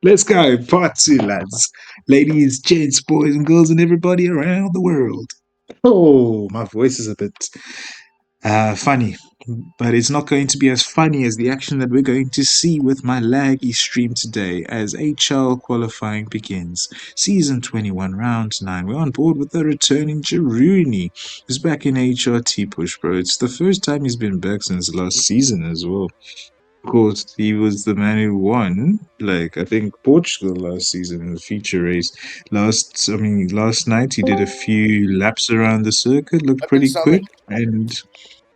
Let's go. Part two, lads. Ladies, gents, boys, and girls, and everybody around the world. Oh, my voice is a bit funny, but it's not going to be as funny as the action that we're going to see with my laggy stream today as HL qualifying begins. Season 21, round 9. We're on board with the returning Jaruni, who's back in HRT push, bro. It's the first time he's been back since last season as well. Of course, he was the man who won, like I think Portugal last season in the feature race. Last night he did a few laps around the circuit, looked I've been pretty quick, summoned. and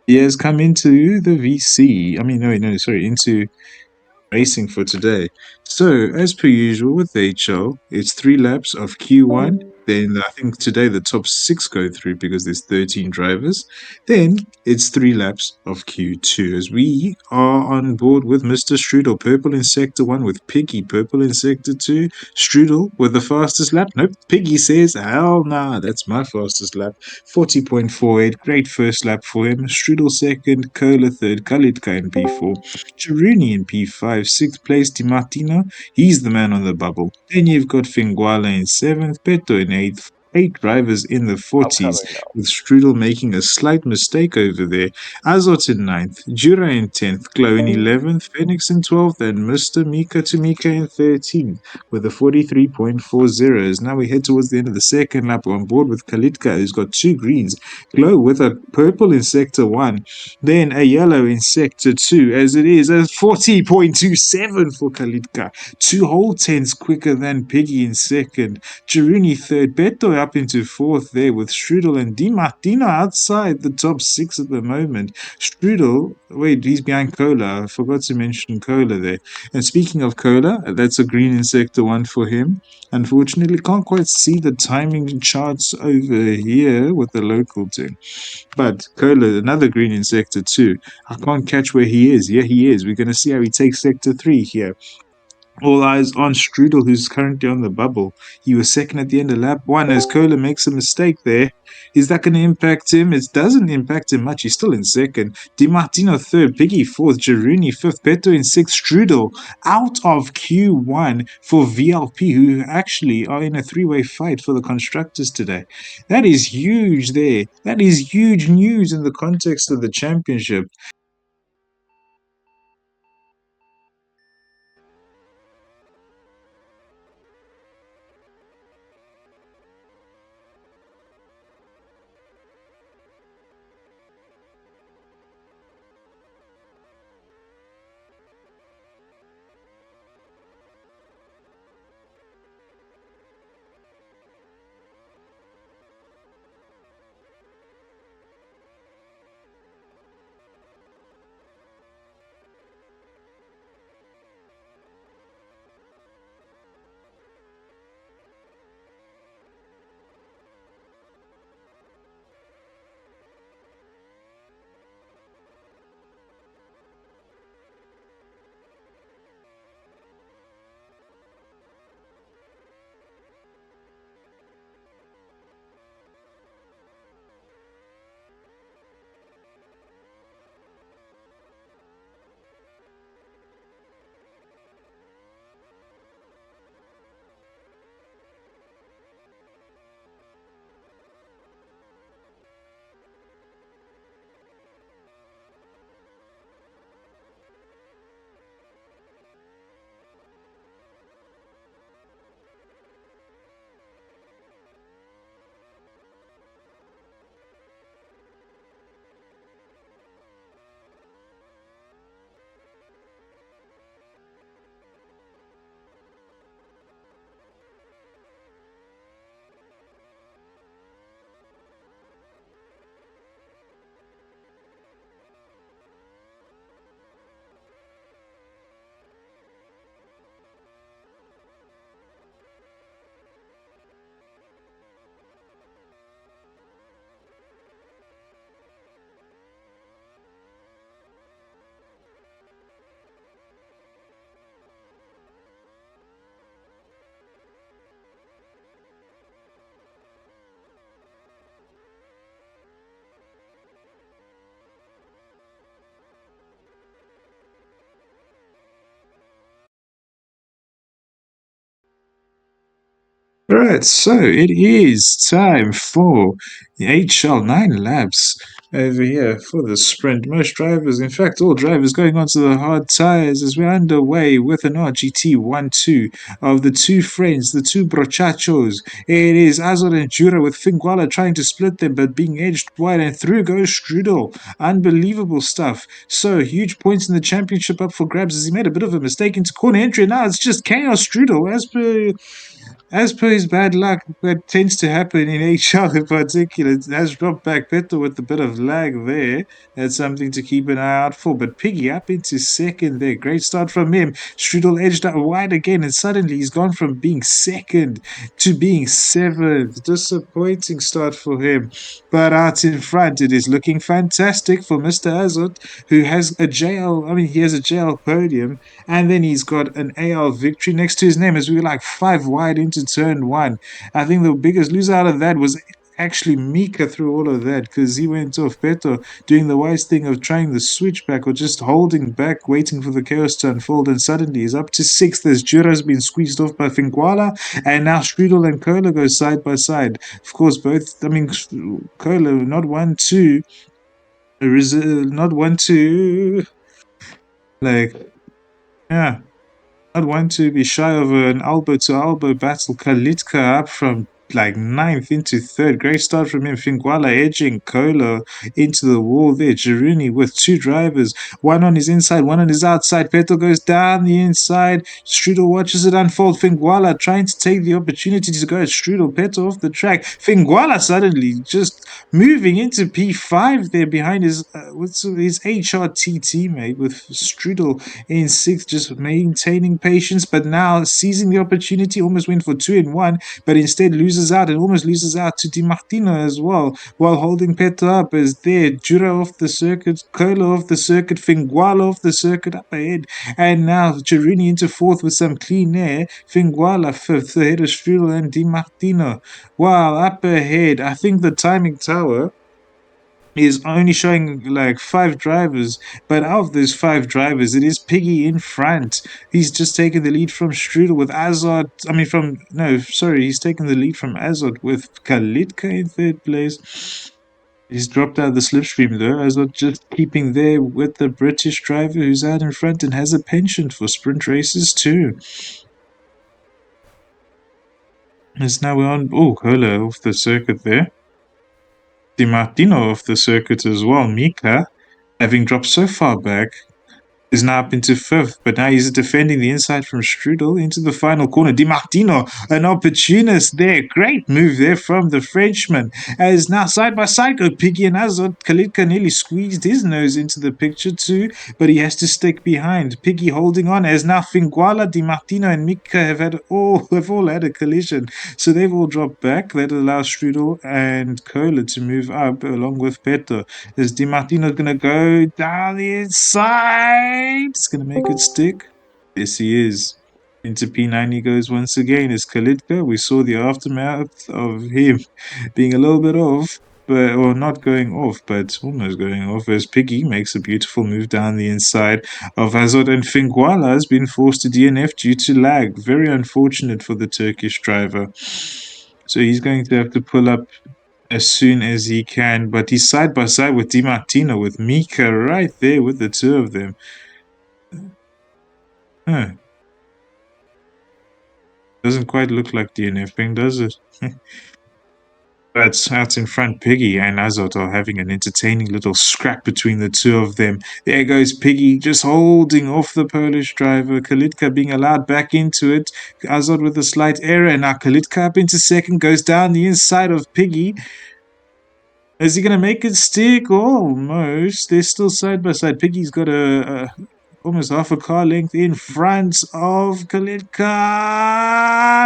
he has come into the VC. I mean, no, sorry, into racing for today. So, as per usual with HL, it's 3 laps of Q1. Then I think today the top six go through because there's 13 drivers. Then it's 3 laps of Q2 as we are on board with Mr. Strudel, purple in sector 1 with Piggy, purple in sector 2. Strudel with the fastest lap. Nope, Piggy says, hell nah, that's my fastest lap. 40.48, great first lap for him. Strudel second, Kohler third, Kalitka in P4. Chiruni in P5, sixth place Di Martino. He's the man on the bubble. Then you've got Finguala in seventh, Peto in eighth. 8 drivers in the I'm 40s, coming now. with Strudel making a slight mistake over there. Azot in ninth, Jura in 10th, Glow in 11th, Phoenix in 12th, and Mr. Mika Tamika in 13th, with a 43.40. Now we head towards the end of the second lap. We're on board with Kalitka, who's got 2 greens. Glow with a purple in sector 1, then a yellow in sector 2, as it is a 40.27 for Kalitka. 2 whole tenths quicker than Piggy in second. Chiruni third. Beto up into fourth there with Strudel and Di Martino outside the top six at the moment. Strudel, wait, he's behind Cola. I forgot to mention Cola there. And speaking of Cola, that's a green in sector 1 for him. Unfortunately, can't quite see the timing charts over here with the local team. But Kohler, another green in sector 2. I can't catch where he is. Yeah, he is. We're going to see how he takes sector 3 here. All eyes on Strudel, who's currently on the bubble. He was second at the end of lap 1 as Kohler makes a mistake there. Is that going to impact him? It doesn't impact him much. He's still in second. Di Martino third, Piggy fourth, Geruni fifth, Peto in sixth, Strudel out of Q1 for VLP, who actually are in a three-way fight for the constructors today. That is huge there. That is huge news in the context of the championship. Right, so it is time for the HL9 laps over here for the sprint. Most drivers, in fact, all drivers going onto the hard tires as we're underway with an RGT 1-2 of the two friends, the two brochachos. It is Azor and Jura with Finguala trying to split them, but being edged wide, and through goes Strudel. Unbelievable stuff. So, huge points in the championship up for grabs as he made a bit of a mistake into corner entry. Now it's just chaos Strudel as per his bad luck, that tends to happen in HR in particular. It has dropped back Peto with a bit of lag there. That's something to keep an eye out for. But Piggy up into second there. Great start from him. Strudel edged out wide again, and suddenly he's gone from being second to being seventh. Disappointing start for him. But out in front, it is looking fantastic for Mr. Azot, who has a JL, he has a JL podium, and then he's got an AL victory next to his name as we were like 5 wide into turn one. I think the biggest loser out of that was actually Mika through all of that because he went off Beto doing the wise thing of trying the switchback or just holding back, waiting for the chaos to unfold, and suddenly he's up to sixth as Jura's been squeezed off by Finguala, and now Strudel and Kola go side by side. Of course, Kola not 1-2, not 1-2, like, yeah. I'd want to be shy of an elbow to elbow battle. Kalitka up from like ninth into third. Great start from him. Finguala edging Kola into the wall there. Jiruni with two drivers, one on his inside, one on his outside. Peto goes down the inside. Strudel watches it unfold. Finguala trying to take the opportunity to go at Strudel. Peto off the track. Finguala suddenly just moving into P5 there behind his HRT teammate with Strudel in sixth, just maintaining patience, but now seizing the opportunity, almost went for 2-1, but instead loses out and almost loses out to Di Martino as well, while holding Peto up as there, Jura off the circuit, Kola off the circuit, Finguala off the circuit up ahead, and now Chirini into fourth with some clean air, Finguala fifth ahead of Strudel and Di Martino. Wow, up ahead, I think the timing tower is only showing like 5 drivers, but out of those 5 drivers, it is Piggy in front. He's just taken the lead from Strudel with Azad. He's taken the lead from Azad with Kalitka in third place. He's dropped out of the slipstream though. Azad just keeping there with the British driver who's out in front and has a penchant for sprint races too. As now we're on. Oh, Kola off the circuit there. Di Martino off the circuit as well. Mika, having dropped so far back, is now up into fifth, but now he's defending the inside from Strudel into the final corner. Di Martino, an opportunist there. Great move there from the Frenchman. As now side by side go Piggy and Azot. Kalitka nearly squeezed his nose into the picture too, but he has to stick behind. Piggy holding on as now Finguala, Di Martino, and Mika have all had a collision. So they've all dropped back. That allows Strudel and Kola to move up along with Peto. As Di Martino's going to go down the inside. It's going to make it stick. Yes, he is. Into P9 he goes once again. As Kalitka, we saw the aftermath of him being a little bit off, or not going off, but almost going off, as Piggy makes a beautiful move down the inside of Azot, and Finguala has been forced to DNF due to lag. Very unfortunate for the Turkish driver. So he's going to have to pull up as soon as he can, but he's side by side with Di Martino, with Mika right there with the two of them. Huh. Doesn't quite look like DNFing, does it? But out in front, Piggy and Azot are having an entertaining little scrap between the two of them. There goes Piggy just holding off the Polish driver. Kalitka being allowed back into it. Azot with a slight error. And now Kalitka up into second, goes down the inside of Piggy. Is he going to make it stick? Almost. They're still side by side. Piggy's got almost half a car length in front of Kalitka.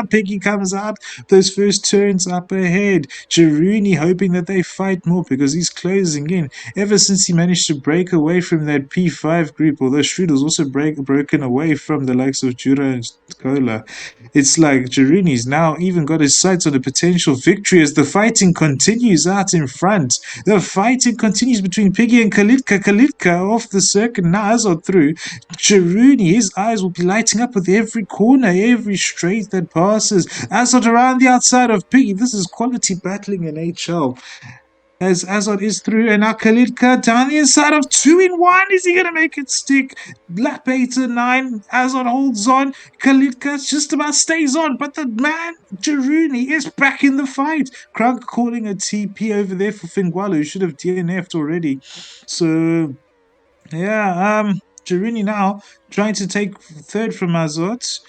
Piggy comes out those first turns up ahead. Jiruni hoping that they fight more because he's closing in. Ever since he managed to break away from that P5 group, although Strudel's also broken away from the likes of Jura and Kola, it's like Jiruni's now even got his sights on a potential victory as the fighting continues out in front. The fighting continues between Piggy and Kalitka. Kalitka off the circuit, now Azot through. Girouni, his eyes will be lighting up with every corner, every straight that passes. Azot around the outside of Piggy. This is quality battling in HL. As Azot is through, and now Khalidka down the inside of 2-in-1. Is he going to make it stick? Lap 8 and 9. Azot holds on. Khalidka just about stays on, but the man, Girouni, is back in the fight. Krug calling a TP over there for Fingwalo, who should have DNF'd already. So, yeah, Girouni now trying to take third from Azot.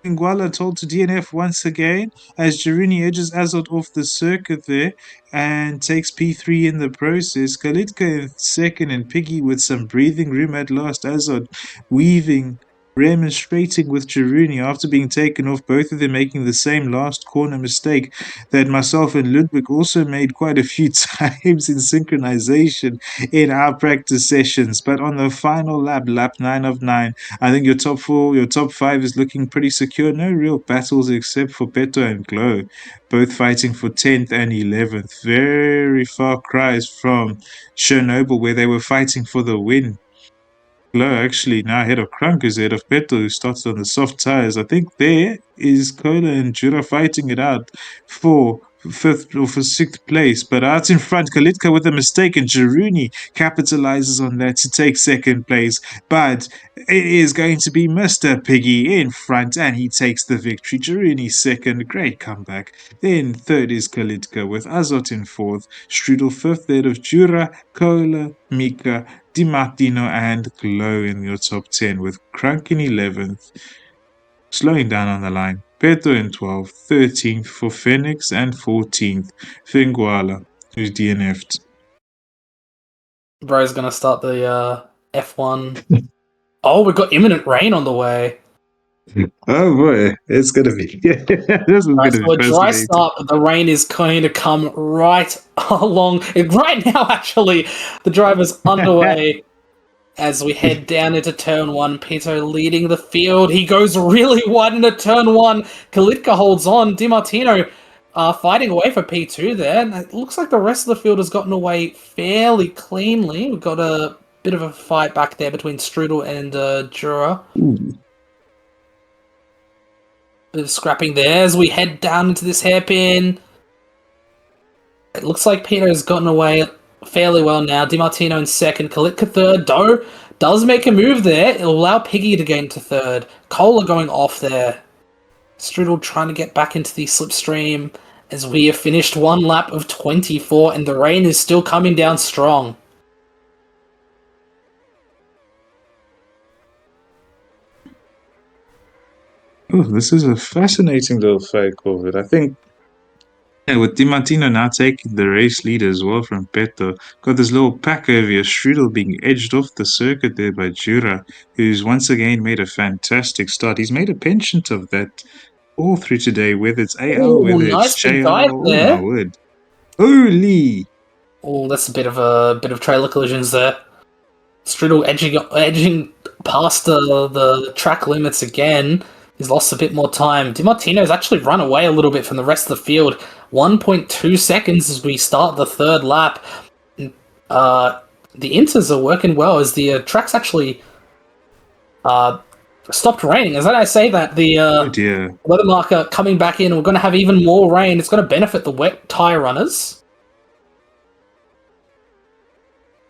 Nguala told to DNF once again as Girouni edges Azot off the circuit there and takes P3 in the process. Kalitka in second and Piggy with some breathing room at last. Azot weaving, remonstrating with Girouni after being taken off, both of them making the same last corner mistake that myself and Ludwig also made quite a few times in synchronization in our practice sessions. But on the final lap, lap 9 of 9, I think your top 4, your top 5 is looking pretty secure. No real battles except for Peto and Glow, both fighting for 10th and 11th. Very far cries from Chernobyl, where they were fighting for the win. Glow actually now ahead of Krunk, who's ahead of Peto, who started on the soft tires. I think there is Kola and Jura fighting it out for fifth or for sixth place. But out in front, Kalitka with a mistake, and Girouni capitalizes on that to take second place. But it is going to be Mr. Piggy in front, and he takes the victory. Girouni second, great comeback. Then third is Kalitka with Azot in fourth, Strudel fifth, third of Jura, Kola, Mika, Di Martino and Glow in your top 10, with Krunk in 11th, slowing down on the line. Peto in 12th, 13th for Phoenix, and 14th Finguala, who's DNF'd. Bro's gonna start the F1. Oh, we've got imminent rain on the way. Oh boy, it's gonna be. This is Right, gonna so a be dry fascinating. start, but the rain is going to come right along. Right now, actually, the driver's underway as we head down into turn 1. Pito leading the field. He goes really wide into turn 1. Kalitka holds on. Di Martino fighting away for P2 there. And it looks like the rest of the field has gotten away fairly cleanly. We've got a bit of a fight back there between Strudel and Jura. Ooh. Bit of scrapping there as we head down into this hairpin. It looks like Peter's gotten away fairly well now. Di Martino in second, Kalitka third. Doe does make a move there. It'll allow Piggy to get into third. Cola going off there. Strudel trying to get back into the slipstream as we have finished one lap of 24 and the rain is still coming down strong. Oh, this is a fascinating little fight, Corvid. I think with Di Martino now taking the race lead as well from Peto, got this little pack over here, Strudel being edged off the circuit there by Jura, who's once again made a fantastic start. He's made a penchant of that all through today, whether it's AL, whether it's Nicely JL. dived Oh there. my word. Holy! Oh, that's a bit of trailer collisions there. Strudel edging past the track limits again. He's lost a bit more time. Di Martino's actually run away a little bit from the rest of the field. 1.2 seconds as we start the third lap. The inters are working well as the track's actually stopped raining. As I say that, the weather marker coming back in, we're going to have even more rain. It's going to benefit the wet tyre runners.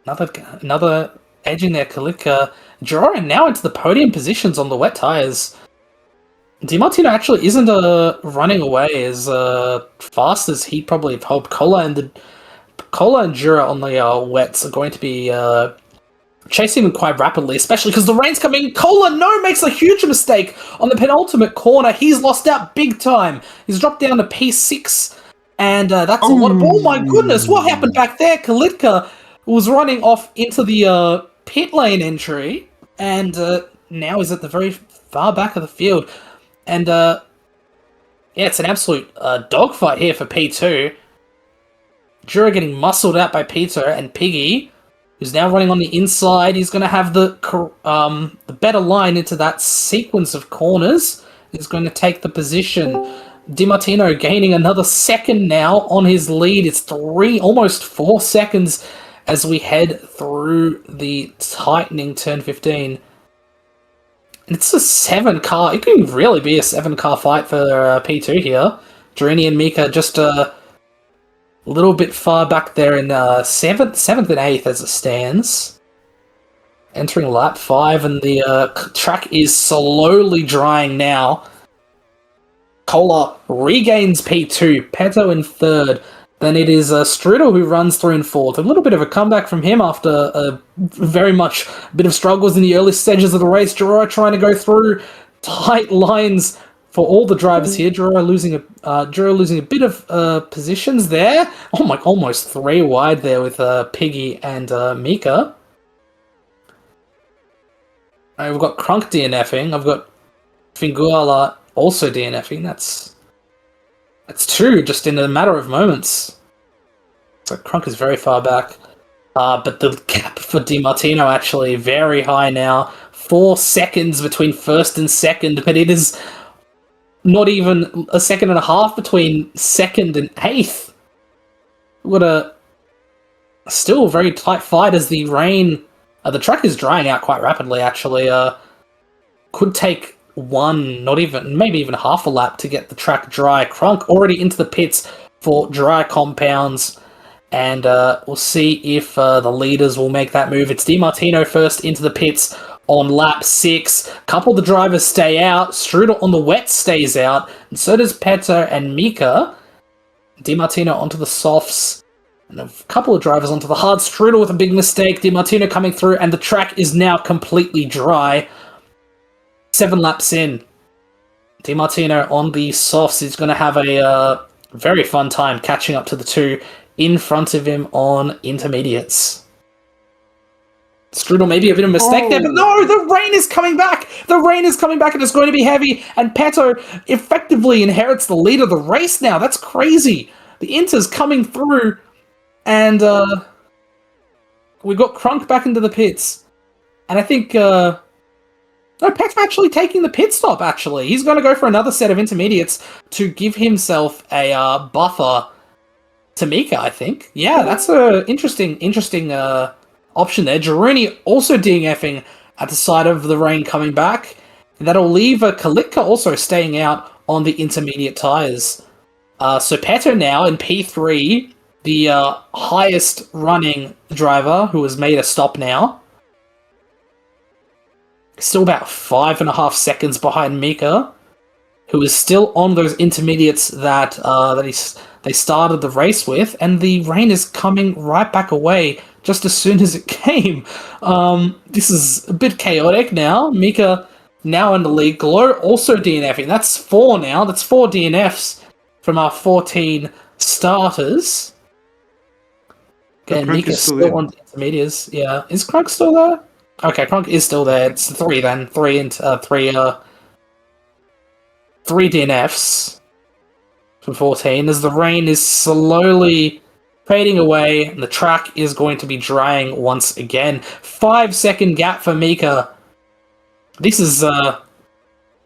Another edge in there, Kalika. Joran now into the podium positions on the wet tyres. Di Martino actually isn't running away as fast as he probably hoped. Cola and Jura on the wets are going to be chasing them quite rapidly, especially because the rain's coming. Cola makes a huge mistake on the penultimate corner. He's lost out big time. He's dropped down to P6, and that's a lot. Oh my goodness, what happened back there? Kalitka was running off into the pit lane entry, and now he's at the very far back of the field. And it's an absolute dogfight here for P2. Jura getting muscled out by Peter, and Piggy, who's now running on the inside. He's going to have the better line into that sequence of corners. He's going to take the position. Di Martino gaining another second now on his lead. It's almost 4 seconds as we head through the tightening turn 15. And it's a 7-car. It can really be a 7-car fight for P2 here. Drini and Mika just a little bit far back there in 7th and 8th as it stands. Entering lap 5, and the track is slowly drying now. Kola regains P2, Peto in 3rd. Then it is Strudel who runs through in 4th. A little bit of a comeback from him after very much a bit of struggles in the early stages of the race. Jorah trying to go through tight lines for all the drivers here. Jorah losing a bit of positions there. Oh my, almost 3 wide there with Piggy and Mika. We've got Crunk DNFing. I've got Finguala also DNFing. That's 2 just in a matter of moments. So Crunk is very far back. But the gap for DiMartino actually very high now. 4 seconds between 1st and 2nd, but it is not even a 1.5 seconds between 2nd and 8th. We've got a still very tight fight as the rain... the track is drying out quite rapidly, actually. Could take maybe even half a lap to get the track dry. Crunk already into the pits for dry compounds, and we'll see if the leaders will make that move. It's DiMartino first into the pits on lap 6. A couple of the drivers stay out. Strudel on the wet stays out, and so does Peto and Mika. DiMartino onto the softs, and a couple of drivers onto the hard. Strudel with a big mistake. DiMartino coming through, and the track is now completely dry. 7 laps in. DiMartino on the softs is going to have a very fun time catching up to the 2 in front of him on intermediates. Strudel maybe a bit of a mistake there, but no, the rain is coming back! The rain is coming back and it's going to be heavy, and Peto effectively inherits the lead of the race now. That's crazy. The Inter's coming through, and we got Crunk back into the pits. And I think... No, Peck's actually taking the pit stop, actually. He's going to go for another set of intermediates to give himself a buffer to Mika, I think. Yeah, that's an interesting option there. Jaruni also DNFing at the side of the rain coming back. And that'll leave Kalitka also staying out on the intermediate tyres. So Peto now in P3, the highest running driver who has made a stop now. Still about 5.5 seconds behind Mika, who is still on those intermediates that they started the race with, and the rain is coming right back away just as soon as it came. This is a bit chaotic now. Mika now in the lead. Glow also DNFing. That's 4 now. That's 4 DNFs from our 14 starters. Okay, Mika's still on the intermediates. Yeah, is Crunk still there? Okay, Crunk is still there. It's 3 then. 3 DNFs from 14 as the rain is slowly fading away and the track is going to be drying once again. 5-second gap for Mika. This is a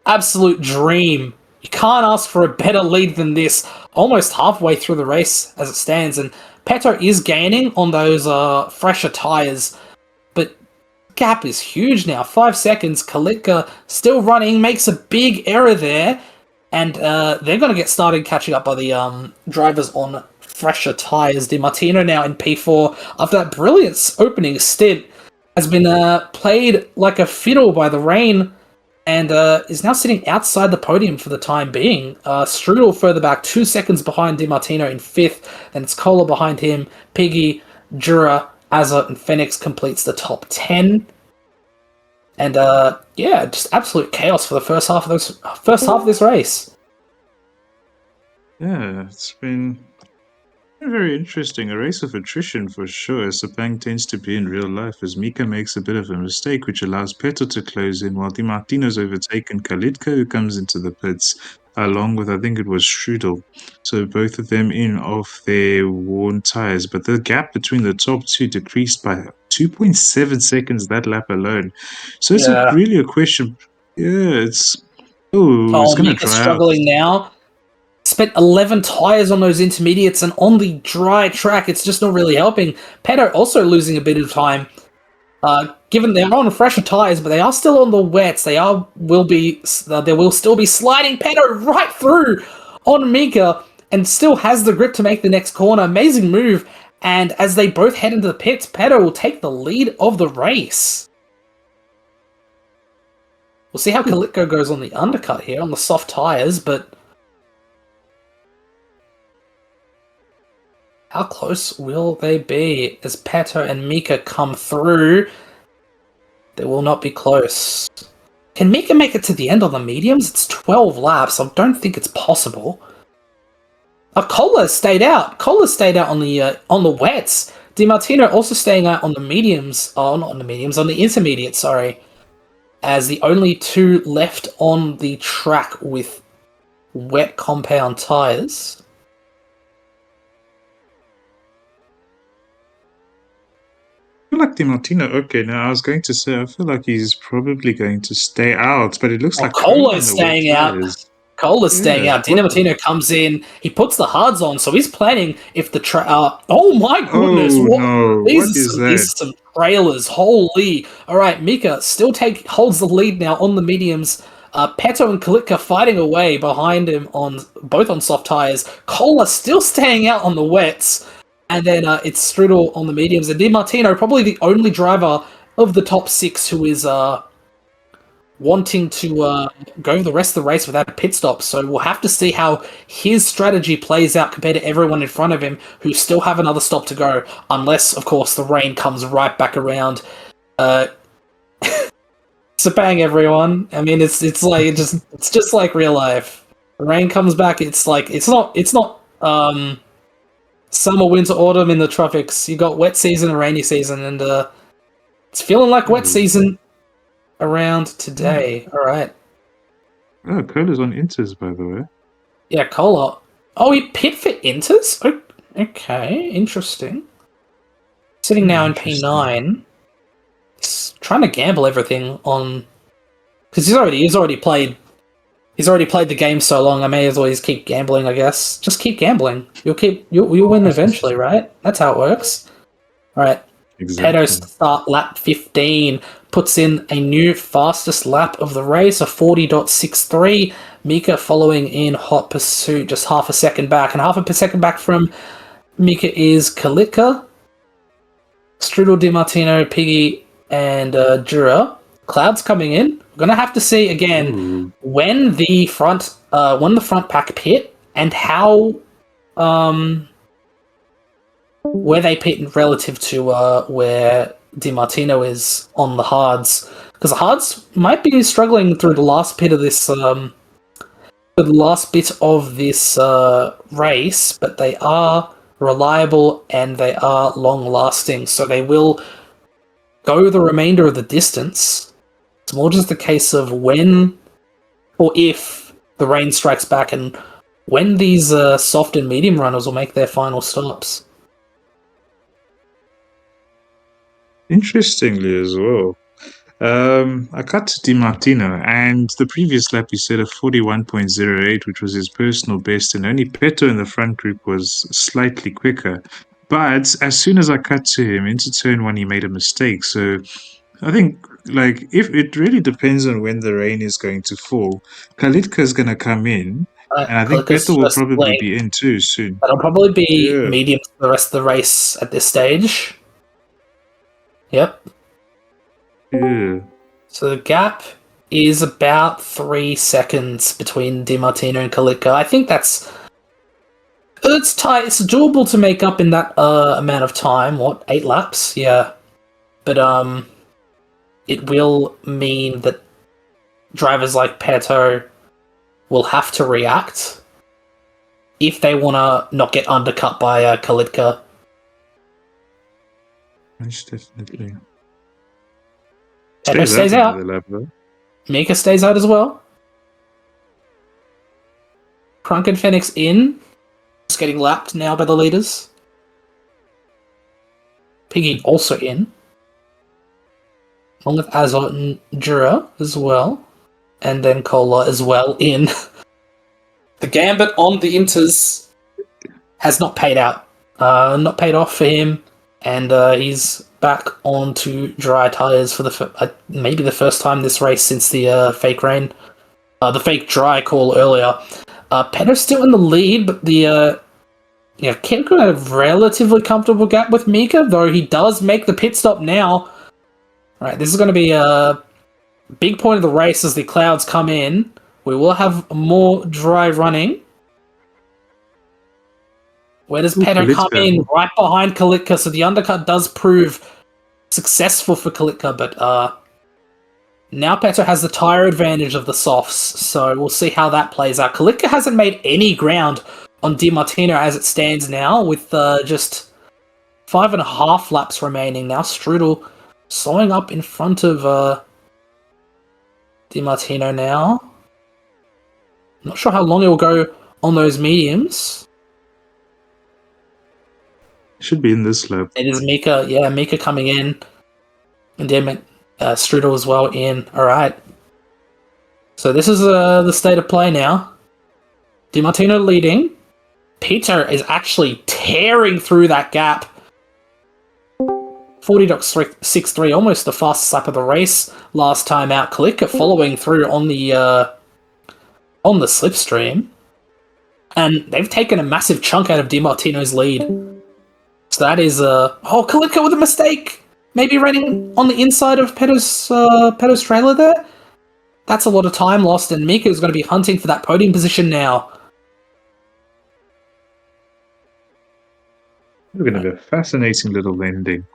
absolute dream. You can't ask for a better lead than this. Almost halfway through the race as it stands, and Peto is gaining on those fresher tyres. Gap is huge now. 5 seconds. Kalitka still running, makes a big error there, and they're going to get started catching up by the drivers on fresher tyres. DiMartino now in P4 after that brilliant opening stint has been played like a fiddle by the rain, and is now sitting outside the podium for the time being. Strudel further back, 2 seconds behind DiMartino in 5th, and it's Kola behind him. Piggy, Jura, Azot, and Phoenix completes the top 10. And yeah, just absolute chaos for the first half of this race. Yeah, it's been very interesting. A race of attrition for sure. Sepang tends to be in real life as Mika makes a bit of a mistake, which allows Peto to close in, while DiMartino's overtaken Kalitka, who comes into the pits, along with, I think it was Strudel. So both of them in off their worn tyres. But the gap between the top 2 decreased by 2.7 seconds that lap alone. So it's really a question. Yeah, it's going to Mika's dry out. struggling now. spent 11 tyres on those intermediates, and on the dry track, it's just not really helping. Peto also losing a bit of time. Given they're on fresher tyres, but they are still on the wets, there will still be sliding. Peto right through on Mika, and still has the grip to make the next corner. Amazing move, and as they both head into the pits, Peto will take the lead of the race. We'll see how Kalitko goes on the undercut here, on the soft tyres, but how close will they be as Peto and Mika come through? They will not be close. Can Mika make it to the end on the mediums? It's 12 laps. I don't think it's possible. Cola stayed out. Cola stayed out on the wets. DiMartino also staying out on the mediums. Oh, not on the mediums, on the intermediate, sorry. As the only two left on the track with wet compound tyres. I feel like DiMartino, okay, now I was going to say, I feel like he's probably going to stay out, but it looks like Cola's staying out. Cola's staying out. DiMartino comes in. He puts the hards on, so he's planning if the oh my goodness! Oh no! What is that? These are some trailers. Holy! All right, Mika still holds the lead now on the mediums. Peto and Kalitka fighting away behind him both on soft tires. Cola still staying out on the wets, and then it's Strudel on the mediums. And DiMartino, probably the only driver of the top six who is wanting to go the rest of the race without a pit stop. So we'll have to see how his strategy plays out compared to everyone in front of him who still have another stop to go, unless, of course, the rain comes right back around. Sepang, everyone. I mean, it's just like real life. The rain comes back. It's not summer, winter, autumn in the tropics. You got wet season and rainy season, and it's feeling like wet season around today. All right. Oh, Cola's on Inters, by the way. Yeah, Cola. Oh, he pit for Inters? Okay, interesting. Sitting now in P9. He's trying to gamble everything on, because he's already played the game so long. I may as well just keep gambling, I guess. Just keep gambling. You'll win eventually, right? That's how it works. All right. Exactly. Peto start lap 15, puts in a new fastest lap of the race, a 40.63. Mika following in hot pursuit, just half a second back. And half a second back from Mika is Kalitka, Strudel, DiMartino, Piggy, and Jura. Cloud's coming in. We're going to have to see again when the front pack pit and how where they pit relative to where DiMartino is on the hards, because the hards might be struggling through the last bit of this race, but they are reliable and they are long lasting, so they will go the remainder of the distance. It's more just a case of when or if the rain strikes back and when these soft and medium runners will make their final stops. Interestingly as well, I cut to DiMartino, and the previous lap he said a 41.08, which was his personal best, and only Peto in the front group was slightly quicker. But as soon as I cut to him into turn one, he made a mistake. So I think, like, if it really depends on when the rain is going to fall, Kalitka is going to come in, and I think Peto will probably be in too soon. That'll probably be medium for the rest of the race at this stage. Yep. Yeah. So the gap is about 3 seconds between DiMartino and Kalitka. I think it's tight. It's doable to make up in that amount of time. What, 8 laps? Yeah. But it will mean that drivers like Peto will have to react if they want to not get undercut by Kalitka. Most definitely. Peto stays out. Mika stays out as well. Crunk and Phoenix in. Just getting lapped now by the leaders. Piggy also in. Along with Azot and Jura as well. And then Cola as well in. The gambit on the Inters has not paid out. Not paid off for him, and he's back onto dry tyres for maybe the first time this race since the fake rain, the fake dry call earlier. Petter's still in the lead, but Kimco had a relatively comfortable gap with Mika, though he does make the pit stop now. Right, this is going to be a big point of the race as the clouds come in. We will have more dry running. Where does Petto come in? Right behind Kalitka, so the undercut does prove successful for Kalitka, but now Petto has the tyre advantage of the softs, so we'll see how that plays out. Kalitka hasn't made any ground on Di Martino as it stands now, with just 5.5 laps remaining. Now Strudel slowing up in front of Di Martino now. Not sure how long it will go on those mediums. Should be in this lap. It is Mika. Yeah, Mika coming in. And then Strudel as well in. Alright. So this is the state of play now. Di Martino leading. Peter is actually tearing through that gap. 40.63, almost the fastest lap of the race last time out. Kalika following through on the slipstream. And they've taken a massive chunk out of Di Martino's lead. So that is Kalika with a mistake. Maybe running on the inside of Petto's trailer there. That's a lot of time lost, and Mika is going to be hunting for that podium position now. We're going to have a fascinating little ending.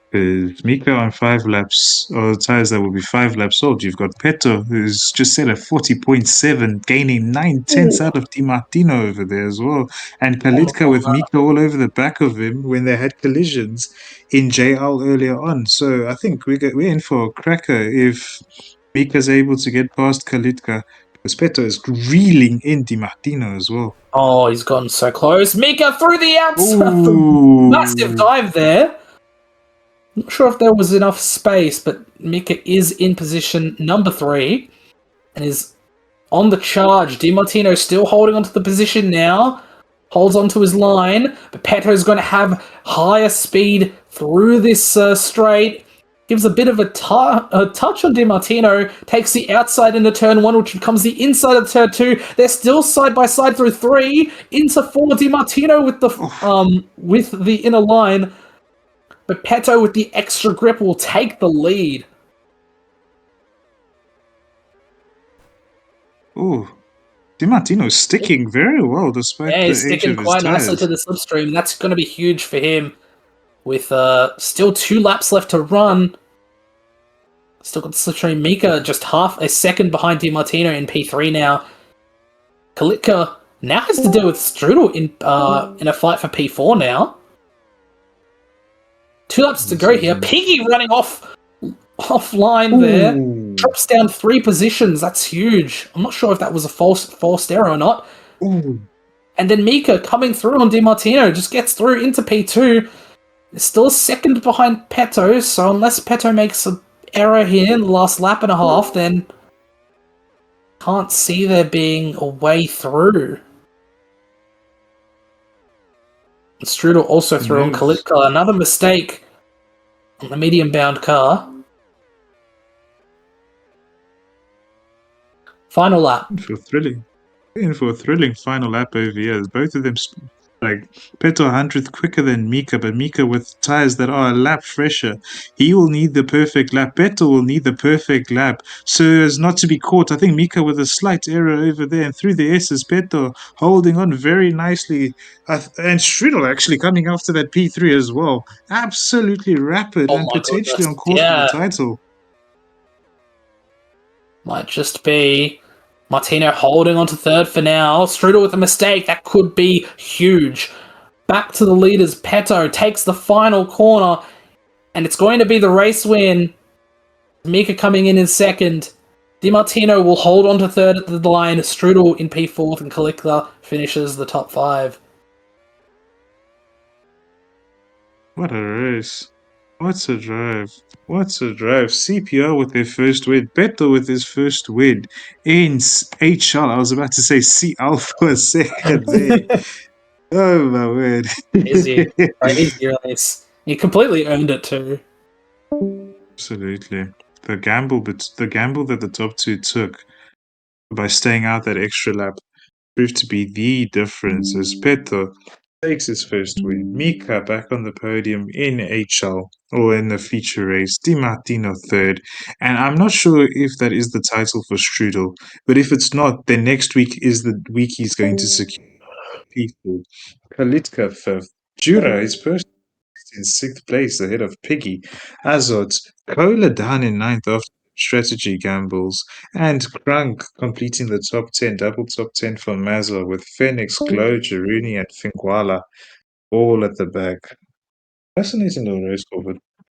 Because Mika on 5 laps, or tyres that will be 5 laps old, you've got Petto, who's just set at 40.7, gaining 9/10 out of Di Martino over there as well. And Kalitka with Mika all over the back of him when they had collisions in JL earlier on. So I think we're in for a cracker if Mika's able to get past Kalitka, because Petto is reeling in Di Martino as well. Oh, he's gotten so close. Mika through the outside. Massive dive there. Not sure if there was enough space, but Mika is in position number 3 and is on the charge. Di Martino still holding onto the position now. Holds onto his line, but Petto's going to have higher speed through this straight. Gives a bit of a touch on Di Martino. Takes the outside into turn 1, which becomes the inside of turn 2. They're still side by side through 3. Into 4. Di Martino with the inner line. But Petto with the extra grip will take the lead. Oh, Di Martino's sticking very well despite the age of his sticking quite nicely to the slipstream. That's going to be huge for him. With still 2 laps left to run. Still got the slipstream. Mika just half a second behind Di Martino in P3 now. Kalitka now has to deal with Strudel in a fight for P4 now. 2 laps to go here. Piggy running offline there. Drops down 3 positions. That's huge. I'm not sure if that was a forced error or not. Ooh. And then Mika coming through on Di Martino just gets through into P2. It's still second behind Petto, so unless Petto makes an error here in the last lap and a half, then can't see there being a way through. Strudel also threw on Kalitka. Another mistake on the medium-bound car. Final lap. In for a thrilling final lap over here. Both of them, like, Petto 100th quicker than Mika, but Mika with tyres that are a lap fresher. He will need the perfect lap. Petto will need the perfect lap so as not to be caught. I think Mika with a slight error over there, and through the S's, Petto holding on very nicely. And Strudel actually coming after that P3 as well. Absolutely rapid and potentially on course for the title. Might just be Martino holding on to 3rd for now. Strudel with a mistake. That could be huge. Back to the leaders. Petto takes the final corner. And it's going to be the race win. Mika coming in 2nd. Di Martino will hold on to 3rd at the line. Strudel in P4th. And Kalikla finishes the top 5. What a race. What a drive. What a drive. CPR with their first win. Beto with his first win in HL. I was about to say C Alpha second there. Oh my word. Crazy. Crazy race. He completely earned it too. Absolutely. The gamble that the top two took by staying out that extra lap proved to be the difference as Peto takes his first win. Mika back on the podium in HL or in the feature race. Di Martino third. And I'm not sure if that is the title for Strudel, but if it's not, then next week is the week he's going to secure P4. Kalitka fifth. Jura is first in sixth place ahead of Piggy. Azot, Kola down in ninth after strategy gambles, and Krunk completing the top 10, double top 10 for Mazza with Phoenix, Glow, Jaruni, and Finkwala all at the back. Fascinating little race, Corbett.